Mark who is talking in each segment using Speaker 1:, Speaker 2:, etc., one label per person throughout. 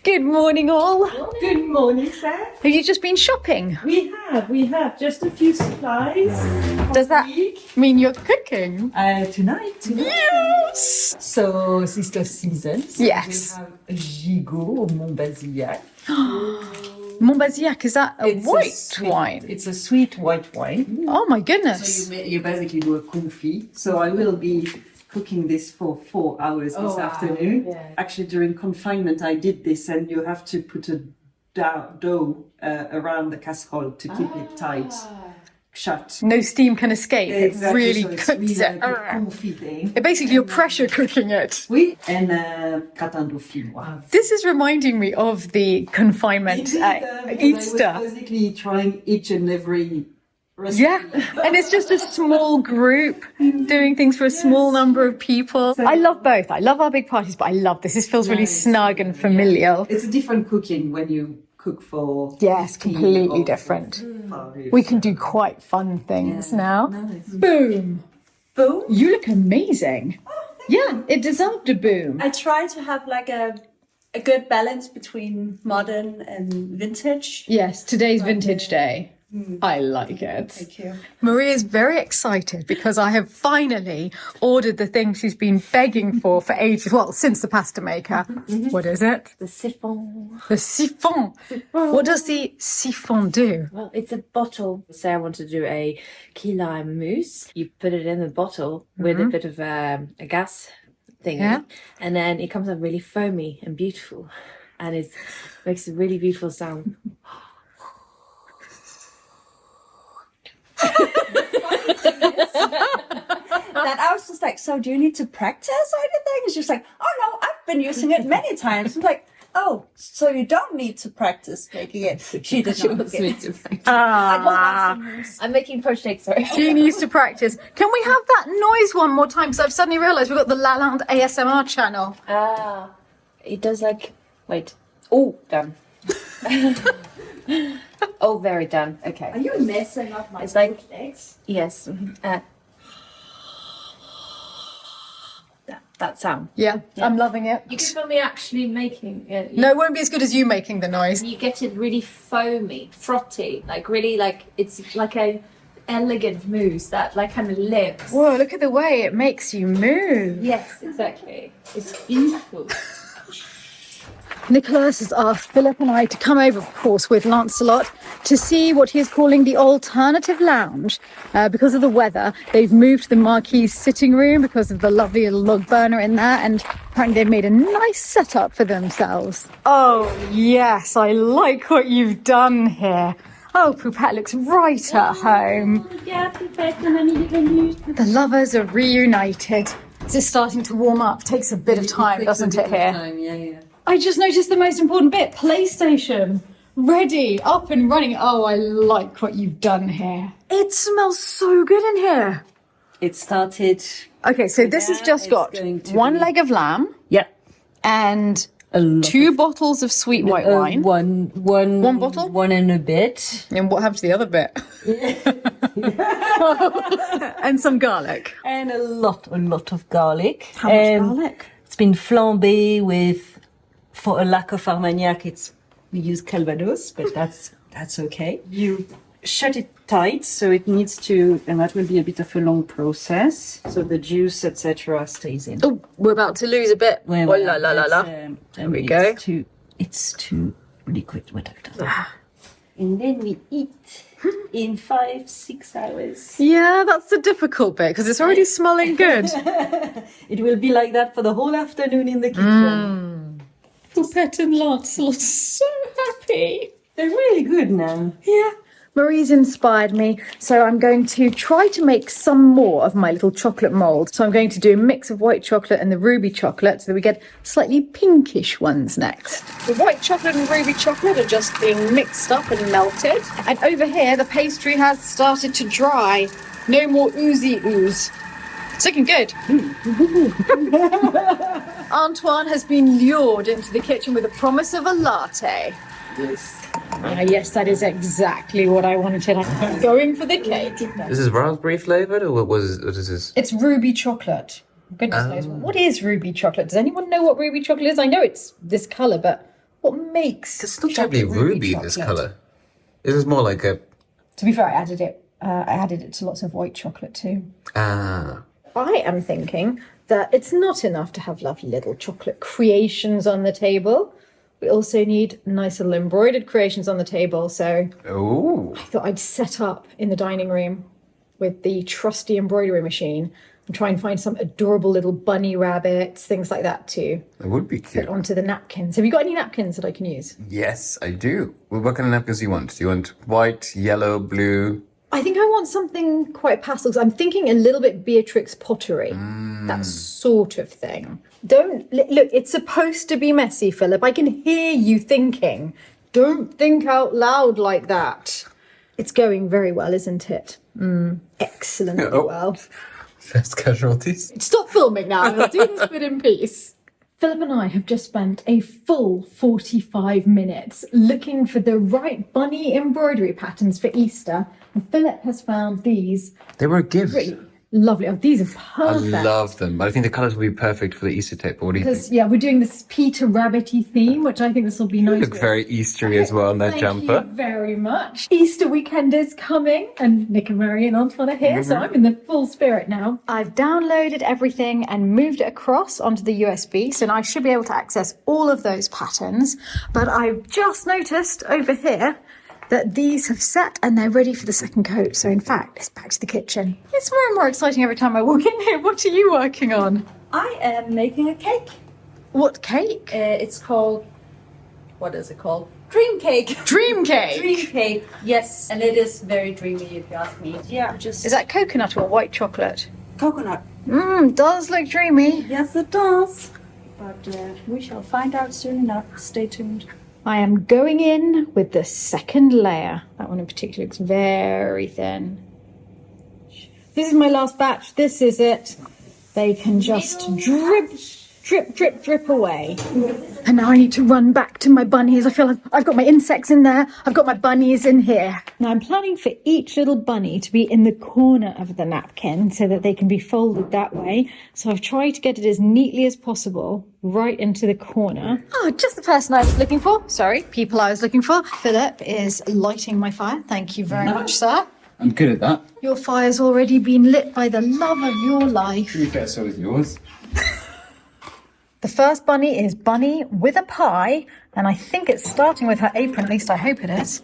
Speaker 1: Good morning, all.
Speaker 2: Good morning, Sarah.
Speaker 1: Have you just been shopping?
Speaker 2: We have just a few supplies.
Speaker 1: Does that mean you're cooking?
Speaker 2: Tonight.
Speaker 1: Yes.
Speaker 2: So, sister seasons.
Speaker 1: Yes.
Speaker 2: We have Gigot au Montbazillac.
Speaker 1: Montbazillac, is that a white
Speaker 2: sweet
Speaker 1: wine?
Speaker 2: It's a sweet white wine.
Speaker 1: Oh my goodness.
Speaker 2: So you basically do a confit. So I will be cooking this for 4 hours this afternoon. Yeah. Actually, during confinement, I did this, and you have to put a dough around the casserole to keep it tight, shut.
Speaker 1: No steam can escape.
Speaker 2: Exactly.
Speaker 1: It really
Speaker 2: so
Speaker 1: cooks
Speaker 2: really
Speaker 1: it.
Speaker 2: like a confit thing.
Speaker 1: Basically, you're pressure cooking it.
Speaker 2: Oui, and gratin dauphinois.
Speaker 1: This is reminding me of the confinement Easter.
Speaker 2: I was basically trying each and every recipe.
Speaker 1: Yeah, and it's just a small group doing things for a small number of people. I love both. I love our big parties, but I love this. This feels really snug and familial.
Speaker 2: It's a different cooking when you cook for...
Speaker 1: Yes, completely different. We can do quite fun things now. Nice. Boom.
Speaker 3: Boom?
Speaker 1: You look amazing. Yeah, it deserved a boom.
Speaker 3: I try to have like a good balance between modern and vintage.
Speaker 1: Yes, today's vintage day. I like it.
Speaker 3: Thank you.
Speaker 1: Marie is very excited because I have finally ordered the thing she's been begging for ages. Well, since the pasta maker. What is it?
Speaker 4: The siphon.
Speaker 1: The siphon. What does the siphon do?
Speaker 4: Well, it's a bottle. Say I want to do a key lime mousse. You put it in the bottle with a bit of a gas thingy, and then it comes out really foamy and beautiful, and it makes a really beautiful sound.
Speaker 3: That I was just like, so do you need to practice or anything? It's just like, oh no, I've been using it many times. I'm like, oh, so you don't need to practice making it. She did not
Speaker 4: wants me to practice. I'm making projects, sorry.
Speaker 1: She needs to practice. Can we have that noise one more time? Because I've suddenly realised we've got the Lalande ASMR channel.
Speaker 4: It does like, wait. Oh, done. Oh, very done. Okay.
Speaker 3: Are you messing up my
Speaker 4: It's like,
Speaker 3: projects?
Speaker 4: yes. That sound.
Speaker 1: Yeah, I'm loving it.
Speaker 4: You can film me actually making it.
Speaker 1: No, it won't be as good as you making the noise.
Speaker 4: You get it really foamy, frotty, like really like it's like a elegant mousse that like kind of lives.
Speaker 1: Whoa, look at the way it makes you move.
Speaker 4: Yes, exactly. It's beautiful.
Speaker 1: Nicholas has asked Philip and I to come over, of course, with Lancelot to see what he is calling the alternative lounge. Because of the weather, they've moved the marquee's sitting room because of the lovely little log burner in there, and apparently they've made a nice setup for themselves. Oh, yes, I like what you've done here. Oh, Poupette looks right at home.
Speaker 3: Yeah, Poupette, and then you.
Speaker 1: The lovers are reunited. This is starting to warm up. Takes a bit of time, doesn't it, here?
Speaker 2: Yeah.
Speaker 1: I just noticed the most important bit. PlayStation. Ready. Up and running. Oh, I like what you've done here. It smells so good in here.
Speaker 2: It started...
Speaker 1: Okay, so this has just got one leg of lamb.
Speaker 2: Yeah.
Speaker 1: And 2 bottles of sweet white wine.
Speaker 2: One
Speaker 1: bottle?
Speaker 2: One and a bit.
Speaker 1: And what happened to the other bit? And some garlic.
Speaker 2: And a lot of garlic.
Speaker 1: How much garlic?
Speaker 2: It's been flambé with... For a lack of Armagnac, we use Calvados, but that's okay. You shut it tight, so it needs to, and that will be a bit of a long process. So the juice, etc., stays in.
Speaker 1: Oh, we're about to lose a bit.
Speaker 2: Well,
Speaker 1: oh, la la la la. There we go.
Speaker 2: It's too liquid, what I've done. And then we eat in 5-6 hours.
Speaker 1: Yeah, that's the difficult bit because it's already smelling good.
Speaker 2: It will be like that for the whole afternoon in the kitchen.
Speaker 1: Poupette and Lancelot are so happy.
Speaker 2: They're really good now.
Speaker 1: Yeah. Marie's inspired me, so I'm going to try to make some more of my little chocolate mould. So I'm going to do a mix of white chocolate and the ruby chocolate so that we get slightly pinkish ones next. The white chocolate and ruby chocolate are just being mixed up and melted. And over here, the pastry has started to dry. No more oozy ooze. It's looking good. Antoine has been lured into the kitchen with the promise of a latte.
Speaker 2: Yes.
Speaker 1: Yes, that is exactly what I wanted. I'm going for the cake.
Speaker 5: This is raspberry flavored, or what is this?
Speaker 1: It's ruby chocolate. Goodness knows. What is ruby chocolate? Does anyone know what ruby chocolate is? I know it's this colour, but what makes
Speaker 5: It's not terribly ruby, this colour. This is more like a...
Speaker 1: To be fair, I added it to lots of white chocolate too.
Speaker 5: Ah.
Speaker 1: I am thinking that it's not enough to have lovely little chocolate creations on the table. We also need nice little embroidered creations on the table. So
Speaker 5: Oh.
Speaker 1: I thought I'd set up in the dining room with the trusty embroidery machine and try and find some adorable little bunny rabbits, things like that too.
Speaker 5: That would be cute.
Speaker 1: Put onto the napkins. Have you got any napkins that I can use?
Speaker 5: Yes, I do. Well, what kind of napkins do you want? Do you want white, yellow, blue?
Speaker 1: I think I want something quite pastel, 'cause I'm thinking a little bit Beatrix pottery, that sort of thing. Look, it's supposed to be messy, Philip. I can hear you thinking. Don't think out loud like that. It's going very well, isn't it? Excellently well.
Speaker 5: First casualties.
Speaker 1: Stop filming now. I'll do this bit in peace. Philip and I have just spent a full 45 minutes looking for the right bunny embroidery patterns for Easter. And Philip has found these.
Speaker 5: They were a gift.
Speaker 1: Really lovely. Oh, these are perfect.
Speaker 5: I love them, but I think the colours will be perfect for the Easter tape. What do you think?
Speaker 1: Because, yeah, we're doing this Peter Rabbity theme, which I think this will be nice.
Speaker 5: You look very Eastery as well in that jumper.
Speaker 1: Thank you very much. Easter weekend is coming, and Nick and Mary and Antoine are here, so I'm in the full spirit now. I've downloaded everything and moved it across onto the USB, so now I should be able to access all of those patterns. But I've just noticed over here that these have set and they're ready for the second coat. So in fact, it's back to the kitchen. It's more and more exciting every time I walk in here. What are you working on?
Speaker 3: I am making a cake.
Speaker 1: What cake?
Speaker 3: It's called, what is it called? Dream cake.
Speaker 1: Dream cake.
Speaker 3: Dream cake, yes. And it is very dreamy if you ask me. Yeah, just...
Speaker 1: Is that coconut or white chocolate?
Speaker 3: coconut?
Speaker 1: Does look dreamy.
Speaker 3: Yes, it does. But we shall find out soon enough. Stay tuned.
Speaker 1: I am going in with the second layer. That one in particular looks very thin. This is my last batch. This is it. They can just drip, drip, drip, drip away. And now I need to run back to my bunnies. I feel like I've got my insects in there. I've got my bunnies in here. Now I'm planning for each little bunny to be in the corner of the napkin so that they can be folded that way. So I've tried to get it as neatly as possible right into the corner. Oh, just the person I was looking for. Sorry, people I was looking for. Philip is lighting my fire. Thank you very much, sir.
Speaker 6: I'm good at that.
Speaker 1: Your fire's already been lit by the love of your life.
Speaker 6: To be fair, so is yours.
Speaker 1: The first bunny is Bunny with a pie, and I think it's starting with her apron, at least I hope it is.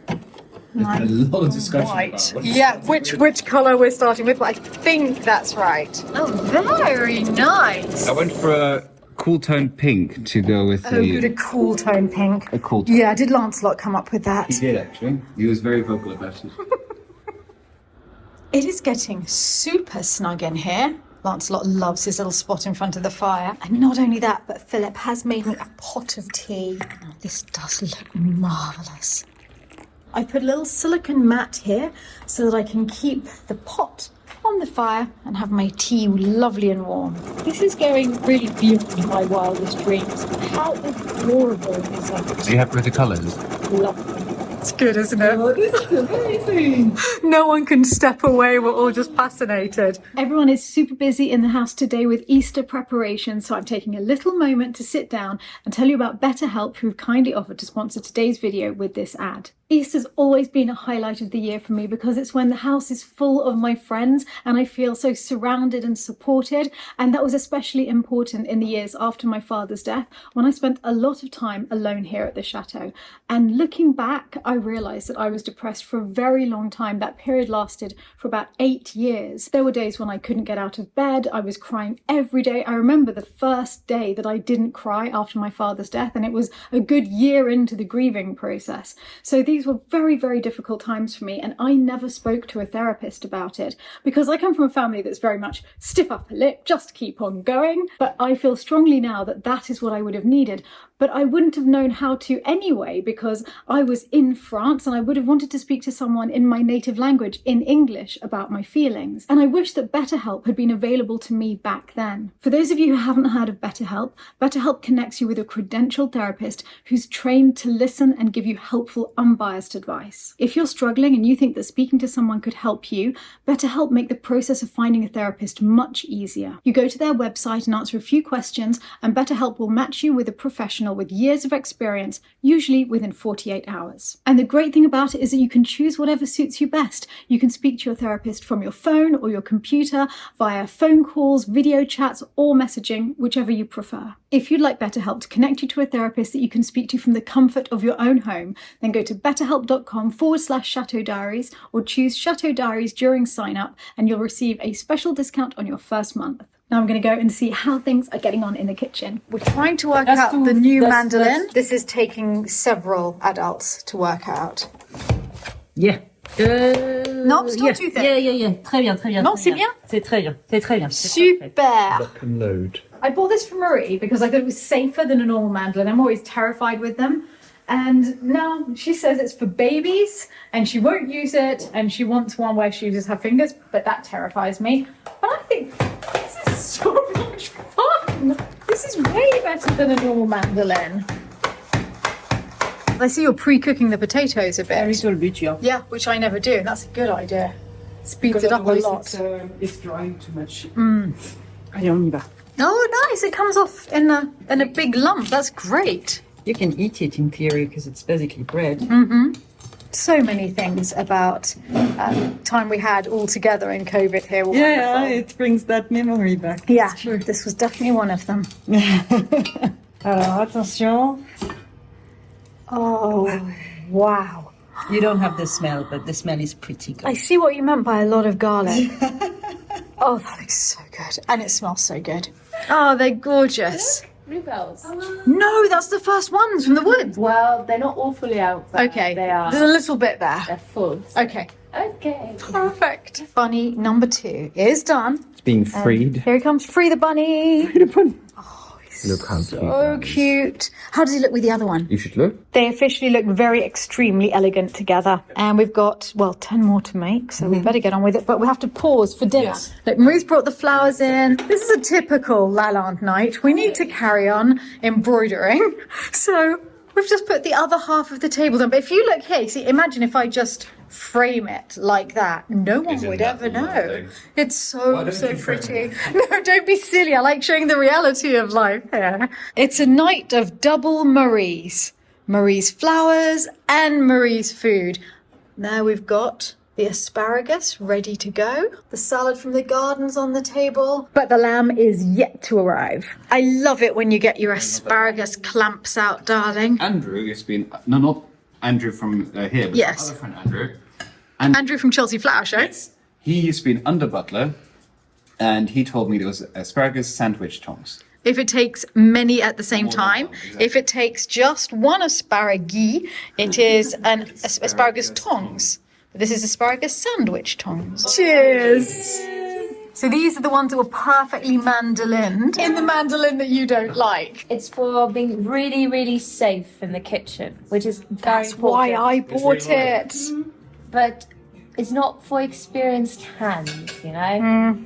Speaker 6: There's been a lot of discussion
Speaker 1: Right.
Speaker 6: about
Speaker 1: Yeah, which colour we're starting with, but I think that's right. Oh, very nice.
Speaker 6: I went for a cool tone pink to go with
Speaker 1: Oh, good, a cool tone pink.
Speaker 6: a cool tone.
Speaker 1: Yeah, did Lancelot come up with that?
Speaker 6: He did actually. He was very vocal about it.
Speaker 1: It is getting super snug in here. Lancelot loves his little spot in front of the fire. And not only that, but Philip has made me a pot of tea. Oh, this does look marvellous. I put a little silicone mat here so that I can keep the pot on the fire and have my tea lovely and warm. This is going really beyond my wildest dreams. How adorable is that?
Speaker 5: Are you happy with the colours?
Speaker 1: Lovely. It's good, isn't it? Oh, this is amazing. No one can step away. We're all just fascinated. Everyone is super busy in the house today with Easter preparations, so I'm taking a little moment to sit down and tell you about BetterHelp, who've kindly offered to sponsor today's video with this ad. Easter's always been a highlight of the year for me because it's when the house is full of my friends and I feel so surrounded and supported. And that was especially important in the years after my father's death, when I spent a lot of time alone here at the chateau. And looking back, I realised that I was depressed for a very long time. That period lasted for about 8 years. There were days when I couldn't get out of bed. I was crying every day. I remember the first day that I didn't cry after my father's death, and it was a good year into the grieving process. So these were very, very difficult times for me, and I never spoke to a therapist about it because I come from a family that's very much stiff upper lip, just keep on going. But I feel strongly now that that is what I would have needed. But I wouldn't have known how to anyway because I was in France and I would have wanted to speak to someone in my native language, in English, about my feelings. And I wish that BetterHelp had been available to me back then. For those of you who haven't heard of BetterHelp, BetterHelp connects you with a credentialed therapist who's trained to listen and give you helpful, unbiased unbiased advice. If you're struggling and you think that speaking to someone could help you, BetterHelp make the process of finding a therapist much easier. You go to their website and answer a few questions, and BetterHelp will match you with a professional with years of experience, usually within 48 hours. And the great thing about it is that you can choose whatever suits you best. You can speak to your therapist from your phone or your computer, via phone calls, video chats, or messaging, whichever you prefer. If you'd like BetterHelp to connect you to a therapist that you can speak to from the comfort of your own home, then go to betterhelp.com/Chateau Diaries or choose Chateau Diaries during sign up, and you'll receive a special discount on your first month. Now I'm going to go and see how things are getting on in the kitchen. We're trying to work out the new mandolin. This is taking several adults to work out.
Speaker 7: Yeah.
Speaker 1: Non, c'est too thick.
Speaker 7: Yeah. Très bien.
Speaker 1: Non, c'est bien.
Speaker 7: C'est très bien.
Speaker 1: Super.
Speaker 6: Lock and load.
Speaker 1: I bought this for Marie because I thought it was safer than a normal mandolin. I'm always terrified with them. And now she says it's for babies and she won't use it and she wants one where she uses her fingers, but that terrifies me. But I think this is so much fun. This is way better than a normal mandolin. I see you're pre-cooking the potatoes a bit.
Speaker 7: A little bit, yeah.
Speaker 1: Yeah, which I never do. That's a good idea. Speeds it up a lot.
Speaker 2: It's drying too much.
Speaker 7: Allez, on y va.
Speaker 1: Oh, nice. It comes off in a big lump. That's great.
Speaker 7: You can eat it in theory because it's basically bread.
Speaker 1: So many things about time we had all together in COVID here. Were
Speaker 2: Yeah,
Speaker 1: wonderful.
Speaker 2: it brings that memory back.
Speaker 1: Yeah, this was definitely one of them.
Speaker 2: Alors, attention.
Speaker 1: Oh, wow.
Speaker 2: You don't have the smell, but the smell is pretty good.
Speaker 1: I see what you meant by a lot of garlic. Oh, that looks so good. And it smells so good. Oh, they're gorgeous.
Speaker 4: Bluebells.
Speaker 1: No, that's the first ones from the woods.
Speaker 4: Well, they're not all fully out. But
Speaker 1: Okay,
Speaker 4: They are.
Speaker 1: there's a little bit there.
Speaker 4: They're full.
Speaker 1: Okay,
Speaker 4: Okay.
Speaker 1: perfect. Bunny number 2 is done.
Speaker 6: It's being freed.
Speaker 1: Here he comes, Free the bunny.
Speaker 6: Look how
Speaker 1: So cute. How does he look with the other one?
Speaker 6: You should look.
Speaker 1: They officially look very extremely elegant together. And we've got, 10 more to make, so we better get on with it. But we have to pause for dinner.
Speaker 6: Yes.
Speaker 1: Look, Marie's brought the flowers in. This is a typical Lalande night. We need to carry on embroidering. So we've just put the other half of the table down. But if you look here, see, imagine if I just frame it like that. No one
Speaker 5: Isn't
Speaker 1: would
Speaker 5: that
Speaker 1: ever know.
Speaker 5: lovely?
Speaker 1: It's
Speaker 5: Why don't
Speaker 1: so
Speaker 5: you frame
Speaker 1: pretty.
Speaker 5: it?
Speaker 1: No, don't be silly. I like showing the reality of life here. It's a night of double Marie's. Marie's flowers and Marie's food. Now we've got the asparagus ready to go. The salad from the gardens on the table. But the lamb is yet to arrive. I love it when you get your asparagus clamps out, darling.
Speaker 5: Andrew has been not Andrew from here, but
Speaker 1: Yes.
Speaker 5: our other friend Andrew.
Speaker 1: Andrew from Chelsea Flower Show.
Speaker 5: He's been under butler, and he told me there was asparagus sandwich tongs.
Speaker 1: If it takes many at the same
Speaker 5: More than
Speaker 1: time,
Speaker 5: one, exactly.
Speaker 1: if it takes just one asparagus, it is an asparagus tongs. This is asparagus sandwich tongs. Cheers! So these are the ones that were perfectly mandolined in the mandolin that you don't like.
Speaker 4: It's for being really, really safe in the kitchen, which is very
Speaker 1: That's
Speaker 4: important.
Speaker 1: why I bought it.
Speaker 4: But it's not for experienced hands, you know?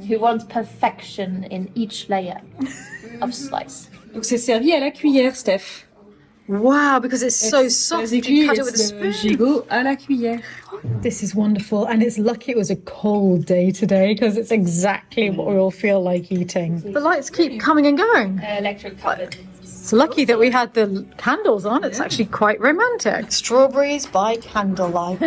Speaker 4: Who want perfection in each layer of slice.
Speaker 2: Donc c'est servi à la cuillère, Steph.
Speaker 1: Wow, because it's so soft, you cut it with a
Speaker 2: It's
Speaker 1: spoon.
Speaker 2: gigot à la cuillère.
Speaker 1: This is wonderful, and it's lucky it was a cold day today because it's exactly what we all feel like eating. The lights keep coming and going.
Speaker 4: Electric cupboard.
Speaker 1: It's lucky that we had the candles on. It's actually quite romantic. Strawberries by candlelight.